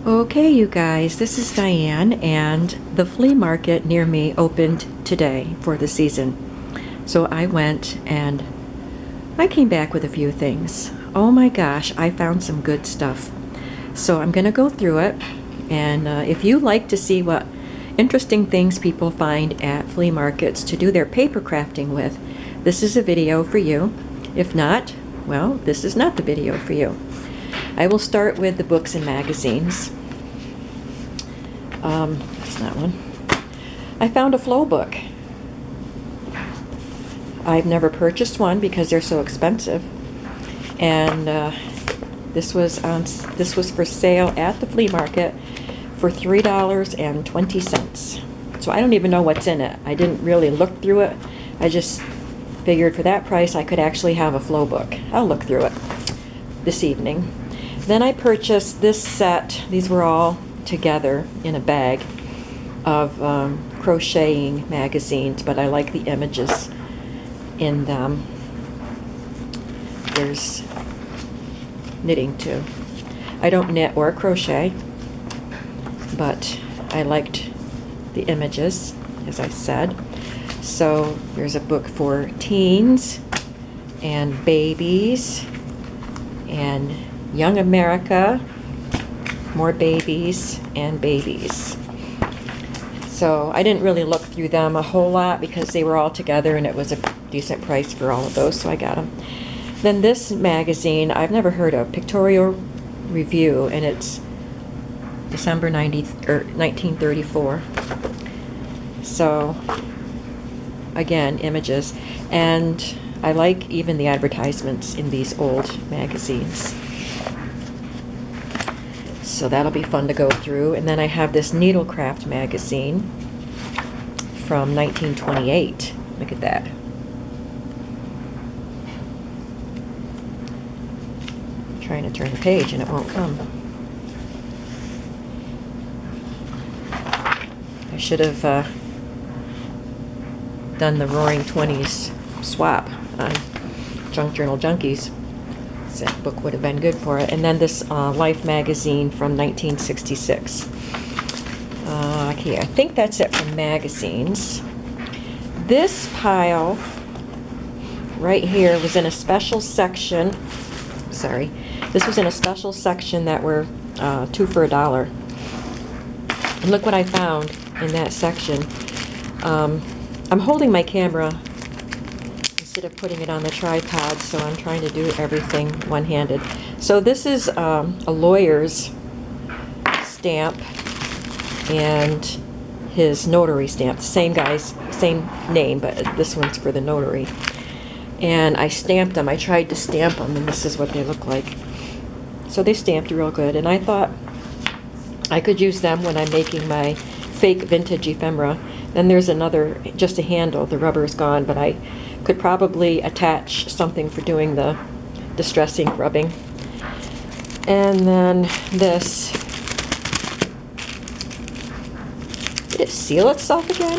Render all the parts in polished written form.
Okay, you guys, this is Diane, and the flea market near me opened today for the season. So I went and I came back with a few things. Oh my gosh, I found some good stuff. So I'm going to go through it, and if you like to see what interesting things people find at flea markets to do their paper crafting with, this is a video for you. If not, well, this is not the video for you. I will start with the books and magazines. That's not one. I found a flow book. I've never purchased one because they're so expensive. And this was for sale at the flea market for $3.20. So I don't even know what's in it. I didn't really look through it. I just figured for that price I could actually have a flow book. I'll look through it this evening. Then I purchased this set. These were all together in a bag of crocheting magazines, but I like the images in them. There's knitting too. I don't knit or crochet, but I liked the images, as I said. So there's a book for teens and babies and young America, more babies and babies. So I didn't really look through them a whole lot because they were all together and it was a decent price for all of those, so I got them. Then this magazine I've never heard of, Pictorial Review, and it's December 1934. So again, images, and I like even the advertisements in these old magazines. So that'll be fun to go through. And then I have this Needlecraft magazine from 1928. Look at that. I'm trying to turn the page and it won't come. I should have done the Roaring Twenties swap on Junk Journal Junkies. That book would have been good for it. And then this Life magazine from 1966. Okay, I think that's it for magazines. This pile right here was in a special section. Sorry, this was in a special section that were 2 for $1. And look what I found in that section. I'm holding my camera instead of putting it on the tripod, so I'm trying to do everything one-handed. So this is a lawyer's stamp and his notary stamp. Same guy's, same name, but this one's for the notary. And I stamped them. I tried to stamp them, and this is what they look like. So they stamped real good, and I thought I could use them when I'm making my fake vintage ephemera. Then there's another, just a handle. The rubber is gone, but I could probably attach something for doing the distress ink rubbing. And then this. Did it seal itself again?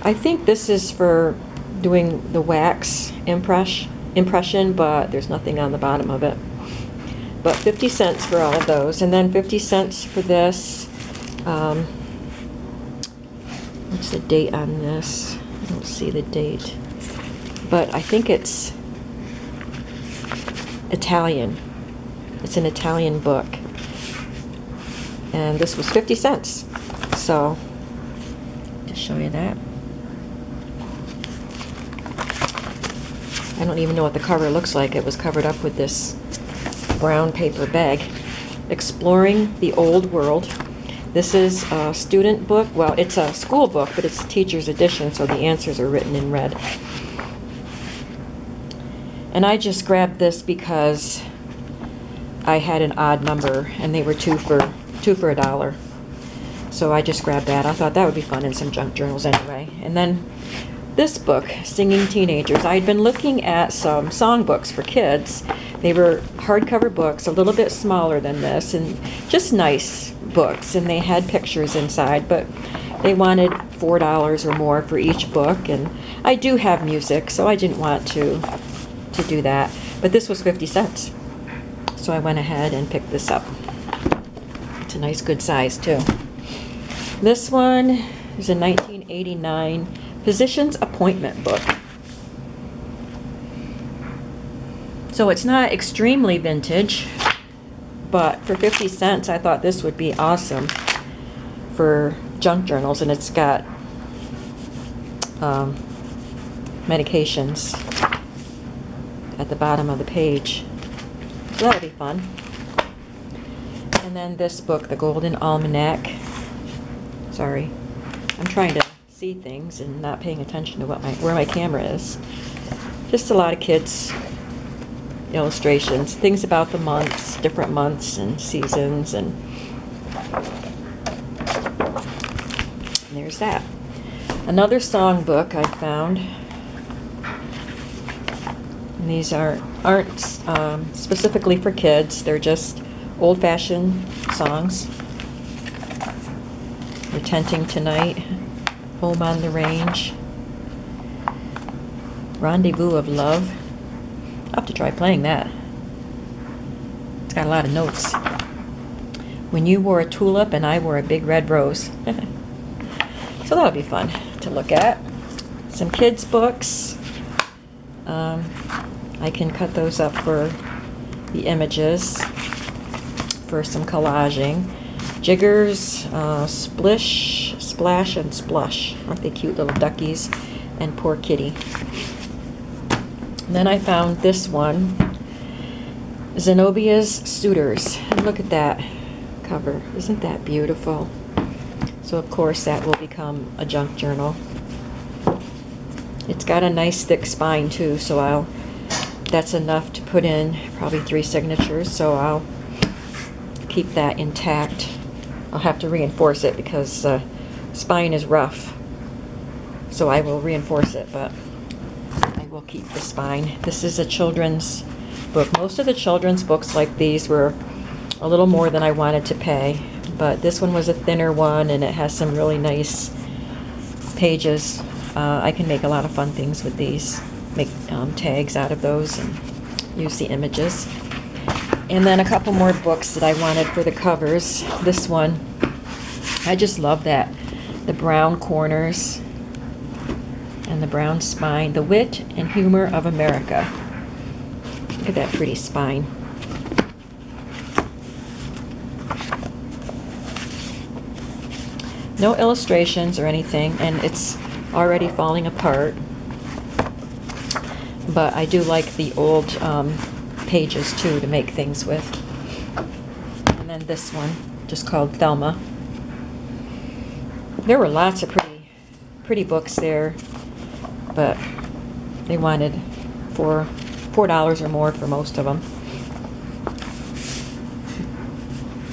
I think this is for doing the wax impression, but there's nothing on the bottom of it. But 50 cents for all of those. And then 50 cents for this. What's the date on this? I don't see the date, but I think it's Italian. It's an Italian book, and this was 50 cents. So just show you that. I don't even know what the cover looks like. It was covered up with this brown paper bag. Exploring the Old World. This is a student book. Well, it's a school book, but it's a teacher's edition, so the answers are written in red. And I just grabbed this because I had an odd number, and they were two for $1. So I just grabbed that. I thought that would be fun in some junk journals anyway. And then this book, Singing Teenagers. I'd been looking at some songbooks for kids. They were hardcover books, a little bit smaller than this, and just nice books, and they had pictures inside, but they wanted $4 or more for each book, and I do have music, so I didn't want to do that, but this was 50 cents, so I went ahead and picked this up. It's a nice good size too. This one is a 1989 physician's appointment book. So it's not extremely vintage, but for 50 cents I thought this would be awesome for junk journals, and it's got medications at the bottom of the page. So that'll be fun. And then this book, The Golden Almanac. Sorry, I'm trying to see things and not paying attention to where my camera is. Just a lot of kids' illustrations, things about the months, different months and seasons, and there's that. Another song book I found. And these aren't specifically for kids. They're just old-fashioned songs. We're Tenting Tonight, Home on the Range, Rendezvous of Love. I'll have to try playing that. It's got a lot of notes. When You Wore a Tulip and I Wore a Big Red Rose. So that'll be fun to look at. Some kids' books. I can cut those up for the images for some collaging. Jiggers, Splish, Splash, and Splush. Aren't they cute little duckies? And Poor Kitty. And then I found this one, Zenobia's Suitors. And look at that cover. Isn't that beautiful? So of course that will become a junk journal. It's got a nice thick spine too, so that's enough to put in probably 3 signatures, so I'll keep that intact. I'll have to reinforce it because spine is rough, so I will reinforce it, but I will keep the spine. This is a children's book. Most of the children's books like these were a little more than I wanted to pay, but this one was a thinner one and it has some really nice pages. I can make a lot of fun things with these. Make tags out of those and use the images. And then a couple more books that I wanted for the covers. This one, I just love that. The brown corners and the brown spine. The Wit and Humor of America. Look at that pretty spine. No illustrations or anything, and it's already falling apart. But I do like the old pages too to make things with. And then this one, just called Thelma. There were lots of pretty books there, but they wanted $4 or more for most of them.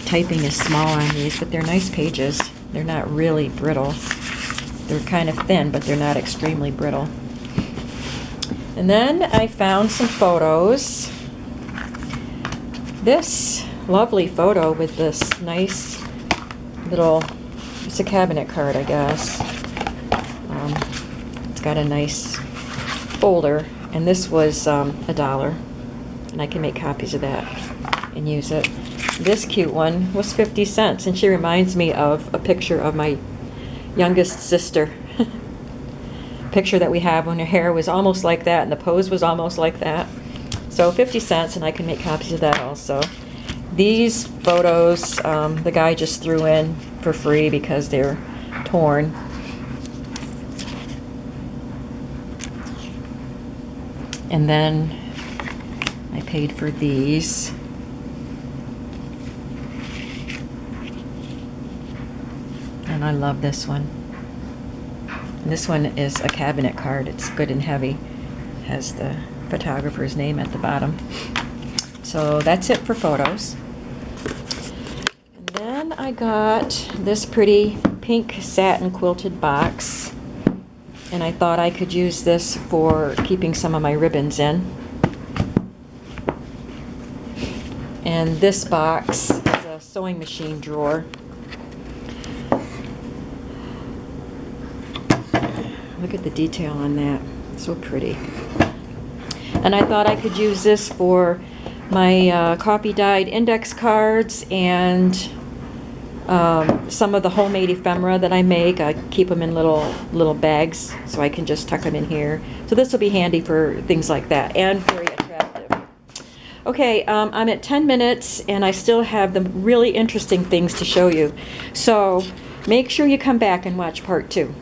Typing is small on these, but they're nice pages. They're not really brittle. They're kind of thin, but they're not extremely brittle. And then I found some photos. This lovely photo with this nice little, it's a cabinet card, I guess. It's got a nice folder, and this was $1, and I can make copies of that and use it. This cute one was 50 cents, and she reminds me of a picture of my youngest sister. Picture that we have when her hair was almost like that and the pose was almost like that. So 50 cents, and I can make copies of that also. These photos, the guy just threw in for free because they're torn. And then I paid for these. And I love this one. This one is a cabinet card. It's good and heavy. Has the photographer's name at the bottom. So that's it for photos. And then I got this pretty pink satin quilted box. And I thought I could use this for keeping some of my ribbons in. And this box is a sewing machine drawer. Look at the detail on that. So pretty. And I thought I could use this for my coffee dyed index cards and Some of the homemade ephemera that I make, I keep them in little bags, so I can just tuck them in here. So this will be handy for things like that, and very attractive. Okay, I'm at 10 minutes, and I still have the really interesting things to show you. So make sure you come back and watch part 2.